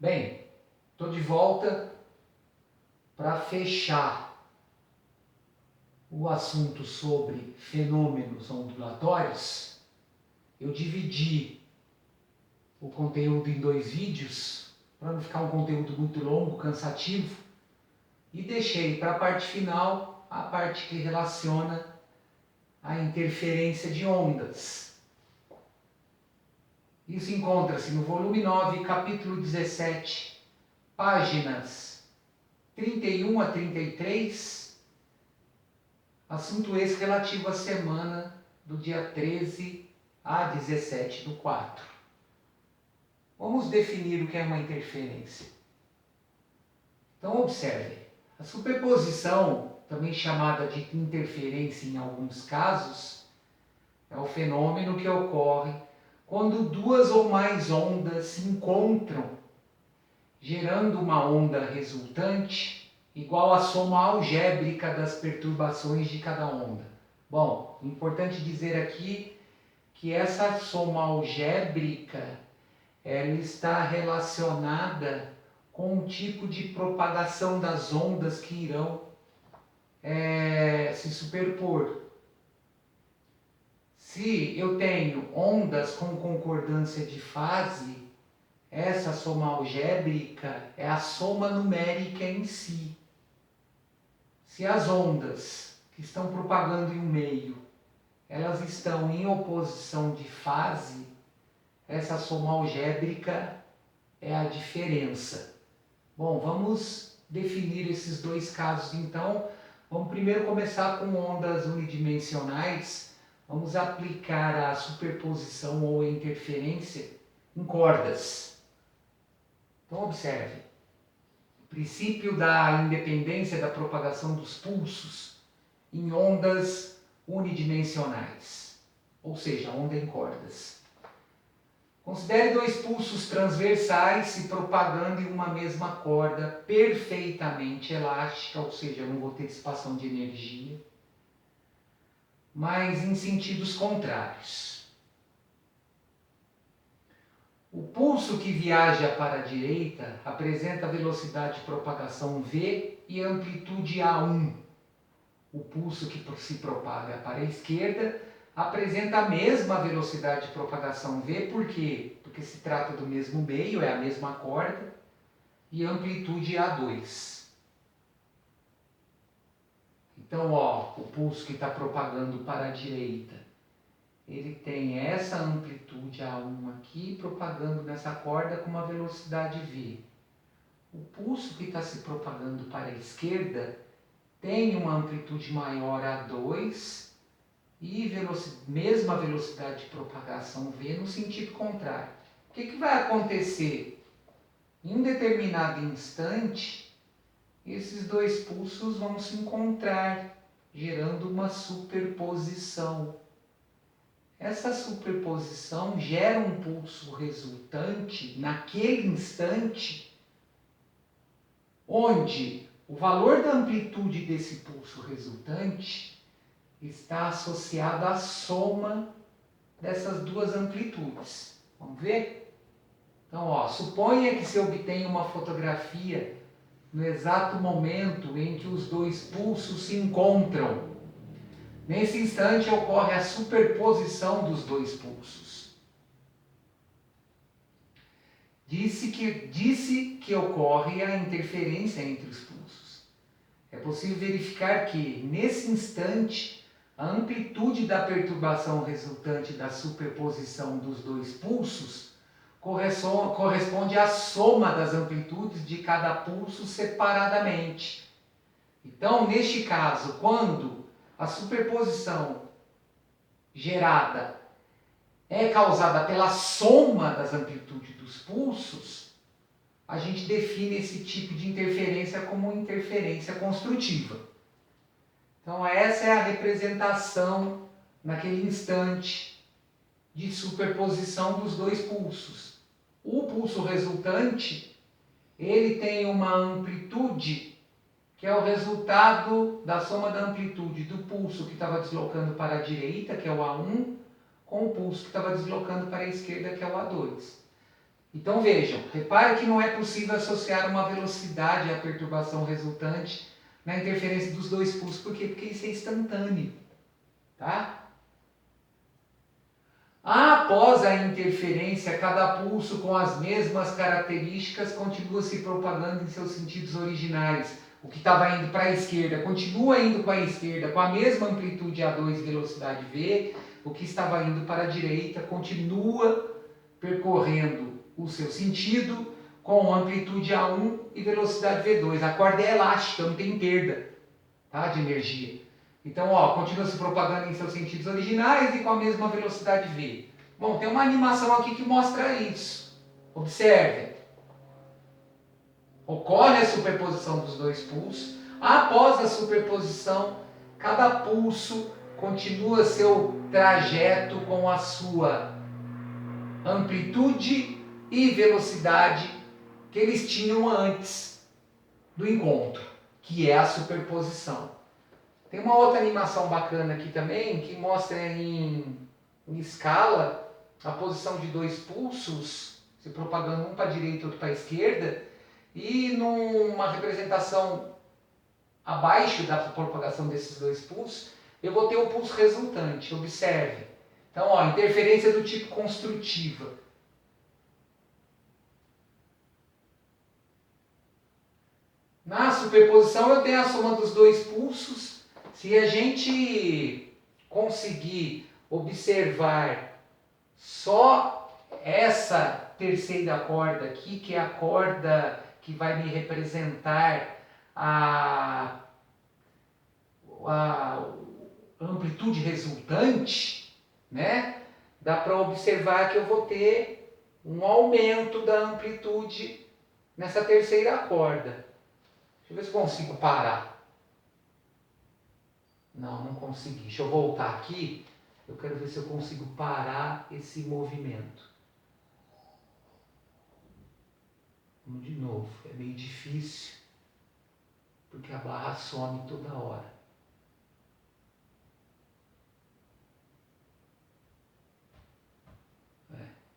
Bem, estou de volta para fechar o assunto sobre fenômenos ondulatórios. Eu dividi o conteúdo em 2 vídeos, para não ficar um conteúdo muito longo, cansativo, e deixei para a parte final a parte que relaciona a interferência de ondas. Isso encontra-se no volume 9, capítulo 17, páginas 31 a 33, assunto esse relativo à semana do dia 13 a 17 do 4. Vamos definir o que é uma interferência. Então observe, a superposição, também chamada de interferência em alguns casos, é o fenômeno que ocorre quando 2 ou mais ondas se encontram, gerando uma onda resultante igual à soma algébrica das perturbações de cada onda. Bom, importante dizer aqui que essa soma algébrica ela está relacionada com o tipo de propagação das ondas que irão se superpor. Se eu tenho ondas com concordância de fase, essa soma algébrica é a soma numérica em si. Se as ondas que estão propagando em um meio, elas estão em oposição de fase, essa soma algébrica é a diferença. Bom, vamos definir esses 2 casos então. Vamos primeiro começar com ondas unidimensionais. Vamos aplicar a superposição ou a interferência em cordas. Então observe, o princípio da independência da propagação dos pulsos em ondas unidimensionais, ou seja, onda em cordas. Considere 2 pulsos transversais se propagando em uma mesma corda perfeitamente elástica, ou seja, eu não vou ter dissipação de energia, mas em sentidos contrários. O pulso que viaja para a direita apresenta velocidade de propagação V e amplitude A1. O pulso que se propaga para a esquerda apresenta a mesma velocidade de propagação V, por quê? Porque se trata do mesmo meio, é a mesma corda, e amplitude A2. Então, o pulso que está propagando para a direita, ele tem essa amplitude A1 aqui, propagando nessa corda com uma velocidade V. O pulso que está se propagando para a esquerda tem uma amplitude maior A2 e mesma velocidade de propagação V no sentido contrário. O que vai acontecer? Em um determinado instante, esses 2 pulsos vão se encontrar, gerando uma superposição. Essa superposição gera um pulso resultante naquele instante, onde o valor da amplitude desse pulso resultante está associado à soma dessas 2 amplitudes. Vamos ver? Então, suponha que se obtenha uma fotografia no exato momento em que os 2 pulsos se encontram. Nesse instante ocorre a superposição dos 2 pulsos. Disse que ocorre a interferência entre os pulsos. É possível verificar que, nesse instante, a amplitude da perturbação resultante da superposição dos 2 pulsos corresponde à soma das amplitudes de cada pulso separadamente. Então, neste caso, quando a superposição gerada é causada pela soma das amplitudes dos pulsos, a gente define esse tipo de interferência como interferência construtiva. Então, essa é a representação naquele instante de superposição dos 2 pulsos. O pulso resultante, ele tem uma amplitude que é o resultado da soma da amplitude do pulso que estava deslocando para a direita, que é o A1, com o pulso que estava deslocando para a esquerda, que é o A2. Então vejam, repare que não é possível associar uma velocidade à perturbação resultante na interferência dos dois pulsos. Por quê? Porque isso é instantâneo. Tá? Após a interferência, cada pulso com as mesmas características continua se propagando em seus sentidos originais. O que estava indo para a esquerda continua indo para a esquerda com a mesma amplitude A2 e velocidade V. O que estava indo para a direita continua percorrendo o seu sentido com amplitude A1 e velocidade V2. A corda é elástica, não tem perda, tá, de energia. Então, ó, continua se propagando em seus sentidos originais e com a mesma velocidade V. Bom, tem uma animação aqui que mostra isso. Observe. Ocorre a superposição dos dois pulsos. Após a superposição, cada pulso continua seu trajeto com a sua amplitude e velocidade que eles tinham antes do encontro, que é a superposição. Tem uma outra animação bacana aqui também, que mostra em escala a posição de dois pulsos, se propagando um para a direita e outro para a esquerda, e numa representação abaixo da propagação desses dois pulsos, eu vou ter o pulso resultante. Observe. Então, ó, interferência do tipo construtiva. Na superposição eu tenho a soma dos dois pulsos. Se a gente conseguir observar só essa terceira corda aqui, que é a corda que vai me representar a amplitude resultante, né? Dá para observar que eu vou ter um aumento da amplitude nessa terceira corda. Deixa eu ver se eu consigo parar. Não consegui. Deixa eu voltar aqui. Eu quero ver se eu consigo parar esse movimento. Vamos de novo. É meio difícil, porque a barra some toda hora.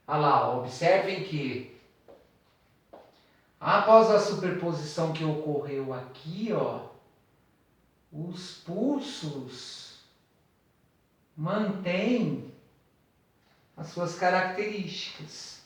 Olha lá, observem que após a superposição que ocorreu aqui, ó, os pulsos mantêm as suas características.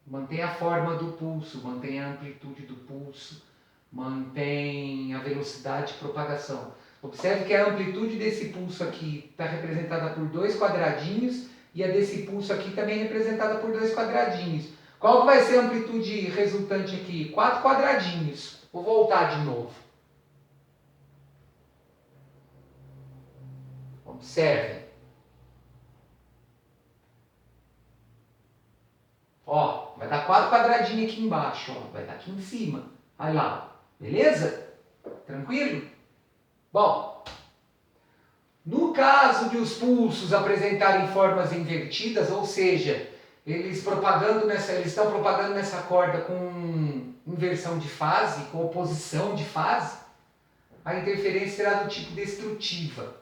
Mantém a forma do pulso, mantém a amplitude do pulso, mantém a velocidade de propagação. Observe que a amplitude desse pulso aqui está representada por dois quadradinhos e a desse pulso aqui também é representada por dois quadradinhos. Qual que vai ser a amplitude resultante aqui? 4 quadradinhos. Vou voltar de novo. Observe. Ó, vai dar 4 quadradinhos aqui embaixo, ó. Vai dar aqui em cima. Olha lá. Beleza? Tranquilo? Bom, no caso de os pulsos apresentarem formas invertidas, ou seja, eles estão propagando nessa corda com inversão de fase, com oposição de fase, a interferência será do tipo destrutiva.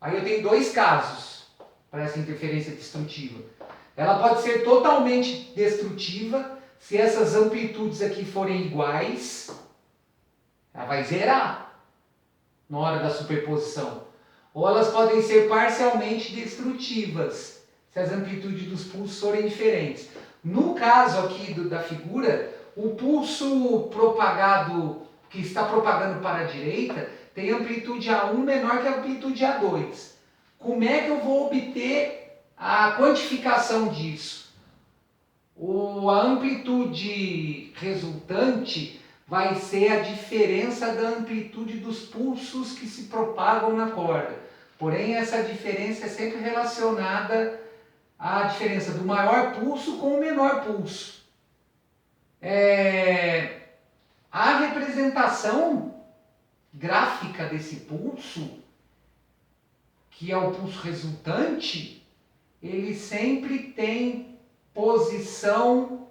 Aí eu tenho dois casos para essa interferência destrutiva. Ela pode ser totalmente destrutiva se essas amplitudes aqui forem iguais. Ela vai zerar na hora da superposição. Ou elas podem ser parcialmente destrutivas se as amplitudes dos pulsos forem diferentes. No caso aqui da figura, o pulso propagado, que está propagando para a direita, tem amplitude A1 menor que a amplitude A2. Como é que eu vou obter a quantificação disso? A amplitude resultante vai ser a diferença da amplitude dos pulsos que se propagam na corda. Porém, essa diferença é sempre relacionada à diferença do maior pulso com o menor pulso. A representação gráfica desse pulso, que é o pulso resultante, ele sempre tem posição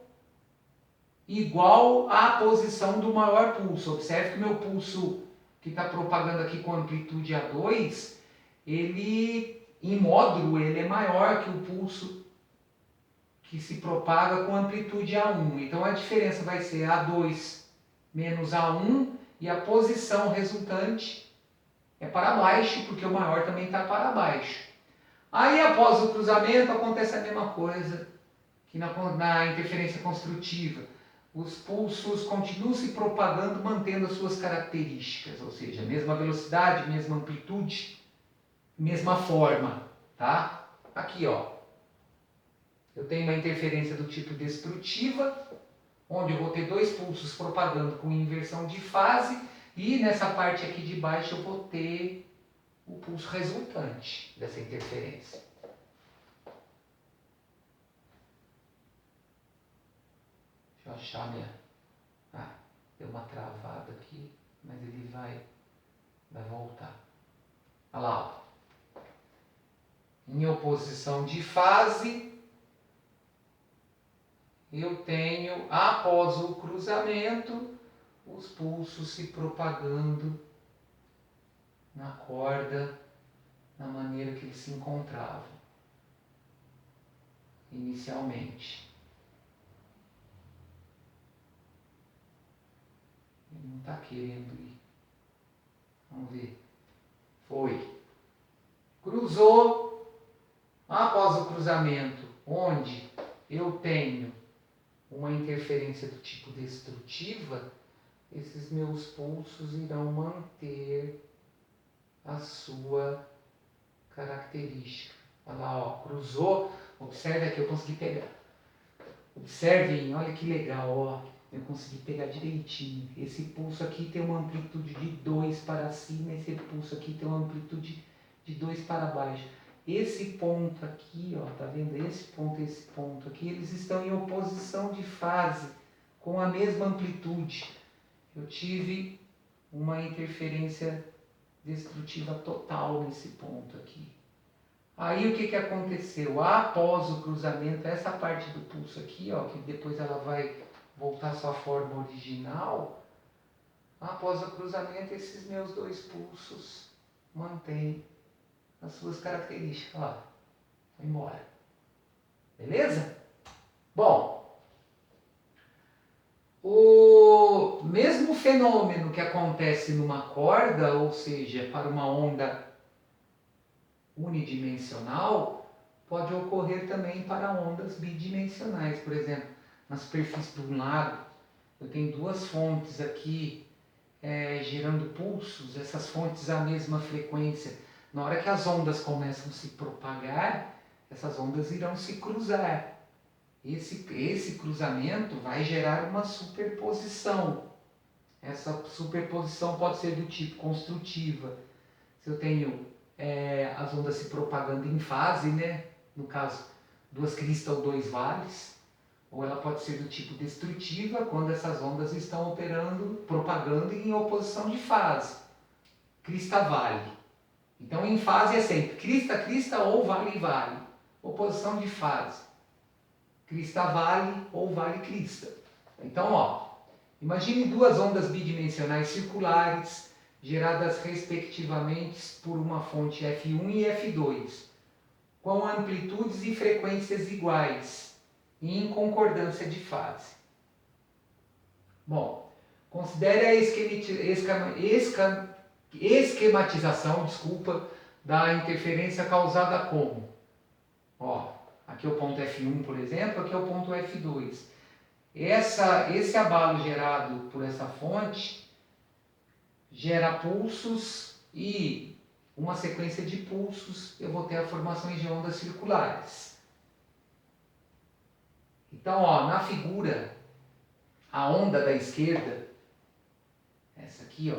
igual à posição do maior pulso. Observe que o meu pulso, que está propagando aqui com amplitude A2, ele, em módulo, ele é maior que o pulso que se propaga com amplitude A1. Então a diferença vai ser A2 menos A1 e a posição resultante é para baixo, porque o maior também está para baixo. Aí após o cruzamento acontece a mesma coisa que na interferência construtiva. Os pulsos continuam se propagando mantendo as suas características, ou seja, mesma velocidade, mesma amplitude, mesma forma, tá? Aqui, ó, eu tenho uma interferência do tipo destrutiva, onde eu vou ter dois pulsos propagando com inversão de fase, e nessa parte aqui de baixo eu vou ter o pulso resultante dessa interferência. Deixa eu achar minha... Ah, deu uma travada aqui, mas ele vai voltar. Olha lá, ó. Em oposição de fase, eu tenho, após o cruzamento, os pulsos se propagando na corda na maneira que eles se encontravam inicialmente. Ele não está querendo ir. Vamos ver. Foi. Cruzou. Após o cruzamento, onde eu tenho uma interferência do tipo destrutiva, esses meus pulsos irão manter a sua característica. Olha lá, ó, cruzou. Observe aqui, eu consegui pegar. Observem, olha que legal, ó. Eu consegui pegar direitinho. Esse pulso aqui tem uma amplitude de 2 para cima, esse pulso aqui tem uma amplitude de 2 para baixo. Esse ponto aqui, ó, tá vendo? Esse ponto aqui, eles estão em oposição de fase, com a mesma amplitude. Eu tive uma interferência destrutiva total nesse ponto aqui. Aí o que aconteceu? Após o cruzamento, essa parte do pulso aqui, ó, que depois ela vai voltar à sua forma original, após o cruzamento, esses meus dois pulsos mantêm as suas características. Ó, foi embora. Beleza? Bom, o mesmo fenômeno que acontece numa corda, ou seja, para uma onda unidimensional, pode ocorrer também para ondas bidimensionais. Por exemplo, na superfície de um lago, eu tenho duas fontes aqui gerando pulsos, essas fontes à mesma frequência. Na hora que as ondas começam a se propagar, essas ondas irão se cruzar. Esse cruzamento vai gerar uma superposição. Essa superposição pode ser do tipo construtiva. Se eu tenho as ondas se propagando em fase, né? No caso, duas cristas ou dois vales, ou ela pode ser do tipo destrutiva, quando essas ondas estão propagando em oposição de fase, crista-vale. Então, em fase é sempre crista-crista ou vale-vale. Oposição de fase, crista-vale ou vale-crista. Então, ó, imagine duas ondas bidimensionais circulares, geradas respectivamente por uma fonte F1 e F2, com amplitudes e frequências iguais e em concordância de fase. Bom, considere a esquematização, da interferência causada como? Ó, aqui é o ponto F1, por exemplo, aqui é o ponto F2. Esse abalo gerado por essa fonte gera pulsos e uma sequência de pulsos eu vou ter a formação de ondas circulares. Então, ó, na figura, a onda da esquerda, essa aqui, ó,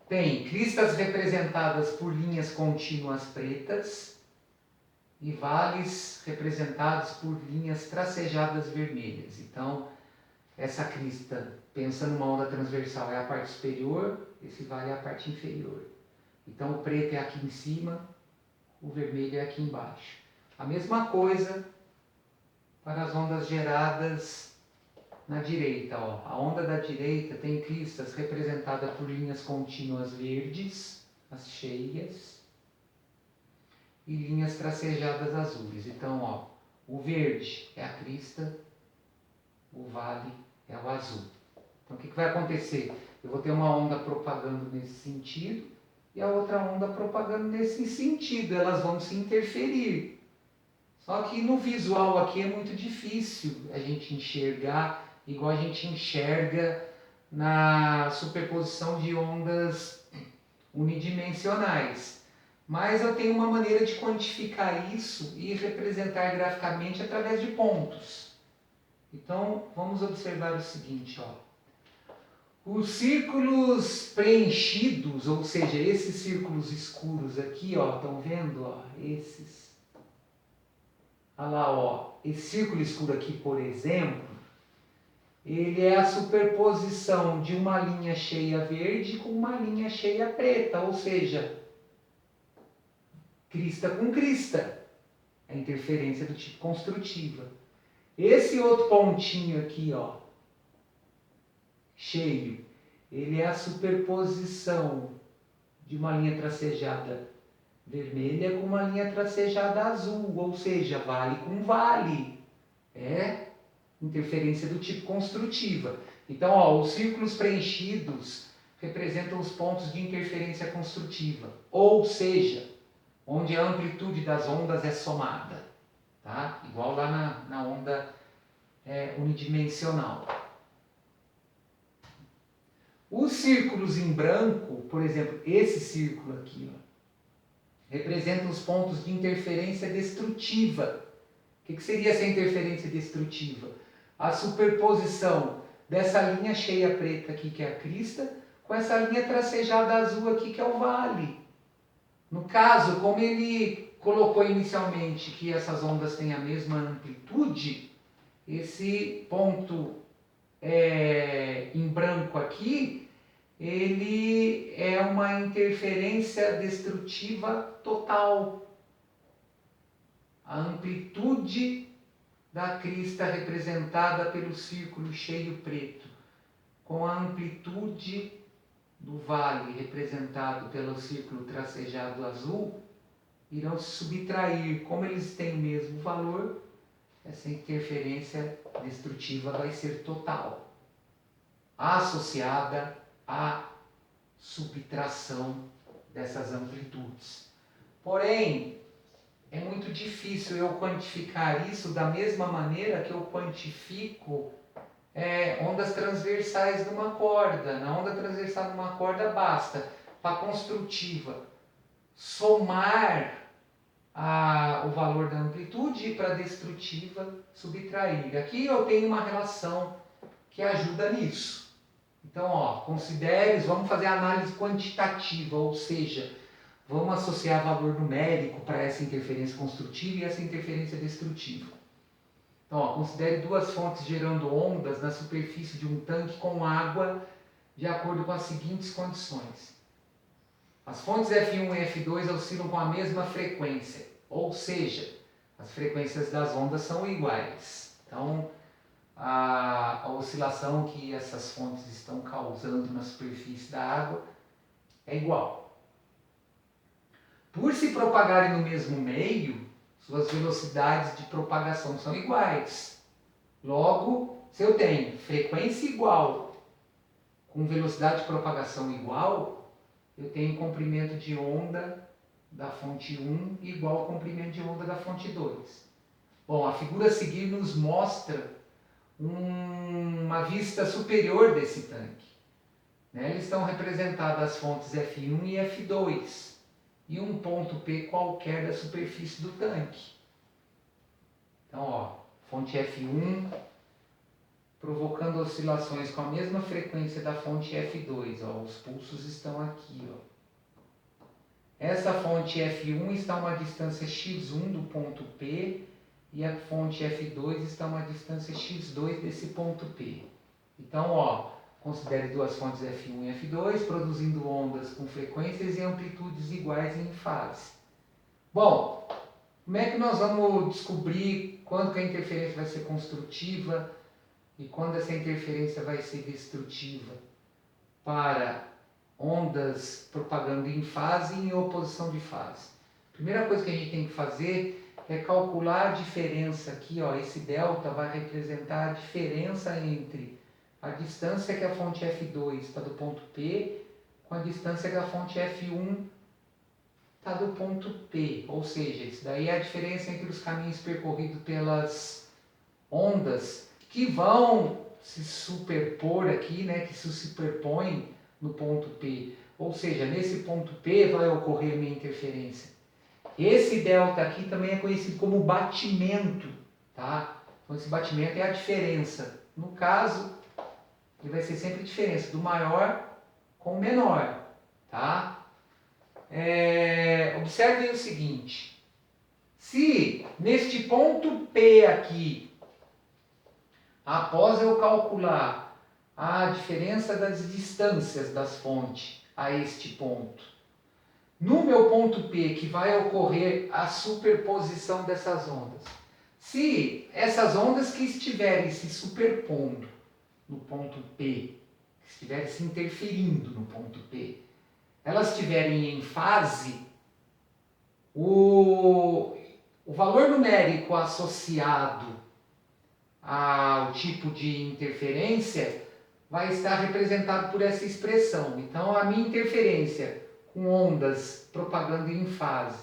tem cristas representadas por linhas contínuas pretas e vales representados por linhas tracejadas vermelhas. Então, essa crista, pensa numa onda transversal, é a parte superior, esse vale é a parte inferior. Então, o preto é aqui em cima, o vermelho é aqui embaixo. A mesma coisa para as ondas geradas na direita. Ó. A onda da direita tem cristas representadas por linhas contínuas verdes, as cheias, e linhas tracejadas azuis. Então, ó, O verde é a crista, o vale é o azul. Então o que vai acontecer? Eu vou ter uma onda propagando nesse sentido e a outra onda propagando nesse sentido. Elas vão se interferir. Só que no visual aqui é muito difícil a gente enxergar igual a gente enxerga na superposição de ondas unidimensionais. Mas eu tenho uma maneira de quantificar isso e representar graficamente através de pontos. Então, vamos observar o seguinte, ó. Os círculos preenchidos, ou seja, esses círculos escuros aqui, ó, estão vendo, ó, esses. Olha lá, ó, esse círculo escuro aqui, por exemplo, ele é a superposição de uma linha cheia verde com uma linha cheia preta, ou seja, crista com crista. É a interferência do tipo construtiva. Esse outro pontinho aqui, ó, cheio, ele é a superposição de uma linha tracejada vermelha com uma linha tracejada azul, ou seja, vale com vale. É interferência do tipo construtiva. Então, ó, os círculos preenchidos representam os pontos de interferência construtiva, ou seja, onde a amplitude das ondas é somada, tá? Igual lá na onda unidimensional. Os círculos em branco, por exemplo, esse círculo aqui, ó, representa os pontos de interferência destrutiva. O que seria essa interferência destrutiva? A superposição dessa linha cheia preta aqui, que é a crista, com essa linha tracejada azul aqui, que é o vale. No caso, como ele colocou inicialmente que essas ondas têm a mesma amplitude, esse ponto em branco aqui, ele é uma interferência destrutiva total. A amplitude da crista representada pelo círculo cheio preto, com a amplitude do vale representado pelo círculo tracejado azul, irão se subtrair. Como eles têm o mesmo valor, essa interferência destrutiva vai ser total, associada à subtração dessas amplitudes. Porém, é muito difícil eu quantificar isso da mesma maneira que eu quantifico ondas transversais de uma corda. Na onda transversal de uma corda basta, para a construtiva, somar o valor da amplitude e para a destrutiva subtrair. Aqui eu tenho uma relação que ajuda nisso. Então, ó, vamos fazer a análise quantitativa, ou seja, vamos associar valor numérico para essa interferência construtiva e essa interferência destrutiva. Então, ó, considere duas fontes gerando ondas na superfície de um tanque com água de acordo com as seguintes condições. As fontes F1 e F2 oscilam com a mesma frequência, ou seja, as frequências das ondas são iguais. Então, a oscilação que essas fontes estão causando na superfície da água é igual. Por se propagarem no mesmo meio, suas velocidades de propagação são iguais. Logo, se eu tenho frequência igual com velocidade de propagação igual, eu tenho comprimento de onda da fonte 1 igual ao comprimento de onda da fonte 2. Bom, a figura a seguir nos mostra uma vista superior desse tanque. Nela estão representadas as fontes F1 e F2 e um ponto P qualquer da superfície do tanque. Então, ó, fonte F1 provocando oscilações com a mesma frequência da fonte F2. Ó, os pulsos estão aqui. Ó. Essa fonte F1 está a uma distância x1 do ponto P e a fonte F2 está a uma distância x2 desse ponto P. Então, ó, considere duas fontes F1 e F2 produzindo ondas com frequências e amplitudes iguais em fase. Bom, como é que nós vamos descobrir quando que a interferência vai ser construtiva e quando essa interferência vai ser destrutiva para ondas propagando em fase e em oposição de fase? A primeira coisa que a gente tem que fazer é calcular a diferença aqui, ó, esse delta vai representar a diferença entre a distância que a fonte F2 está do ponto P com a distância que a fonte F1 está do ponto P, ou seja, isso daí é a diferença entre os caminhos percorridos pelas ondas que vão se superpor aqui, né, que se superpõem no ponto P. Ou seja, nesse ponto P vai ocorrer a minha interferência. Esse delta aqui também é conhecido como batimento, tá? Então esse batimento é a diferença. No caso, ele vai ser sempre a diferença do maior com o menor, tá? Observem o seguinte, se neste ponto P aqui, após eu calcular a diferença das distâncias das fontes a este ponto, no meu ponto P, que vai ocorrer a superposição dessas ondas, se essas ondas que estiverem se superpondo no ponto P, que estiverem se interferindo no ponto P, elas estiverem em fase, o valor numérico associado ao tipo de interferência vai estar representado por essa expressão. Então, a minha interferência com ondas propagando em fase,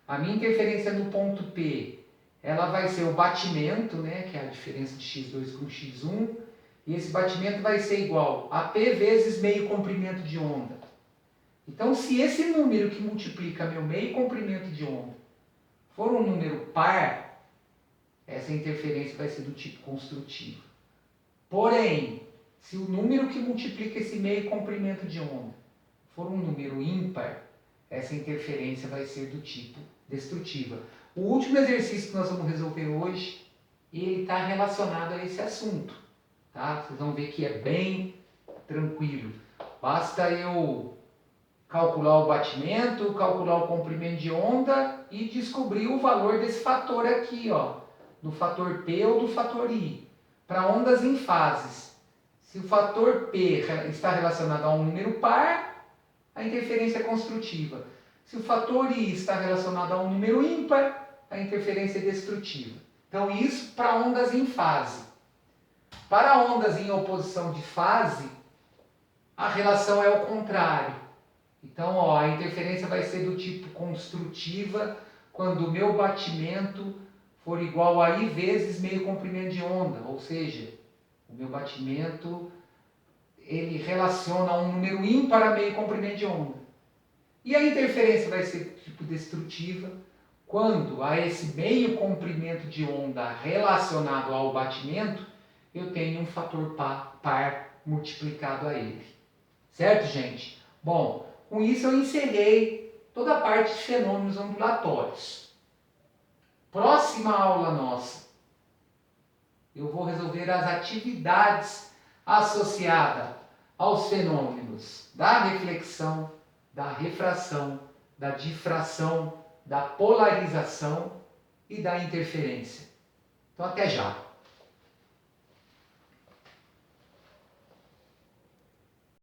a minha interferência no ponto P, ela vai ser o batimento, né, que é a diferença de x2 com x1, e esse batimento vai ser igual a P vezes meio comprimento de onda. Então, se esse número que multiplica meu meio comprimento de onda for um número par, essa interferência vai ser do tipo construtivo. Porém, se o número que multiplica esse meio comprimento de onda for um número ímpar, essa interferência vai ser do tipo destrutiva. O último exercício que nós vamos resolver hoje, ele está relacionado a esse assunto. Tá? Vocês vão ver que é bem tranquilo. Basta eu calcular o batimento, calcular o comprimento de onda e descobrir o valor desse fator aqui, ó, do fator P ou do fator I, para ondas em fases. Se o fator P está relacionado a um número par, a interferência é construtiva. Se o fator I está relacionado a um número ímpar, a interferência é destrutiva. Então isso para ondas em fase. Para ondas em oposição de fase, a relação é o contrário. Então, ó, a interferência vai ser do tipo construtiva quando o meu batimento for igual a I vezes meio comprimento de onda, ou seja, o meu batimento ele relaciona um número ímpar a meio comprimento de onda. E a interferência vai ser do tipo destrutiva quando a esse meio comprimento de onda relacionado ao batimento eu tenho um fator par multiplicado a ele. Certo, gente? Bom, com isso eu encerrei toda a parte de fenômenos ondulatórios. Próxima aula nossa, eu vou resolver as atividades associadas aos fenômenos da reflexão, da refração, da difração, da polarização e da interferência. Então, até já!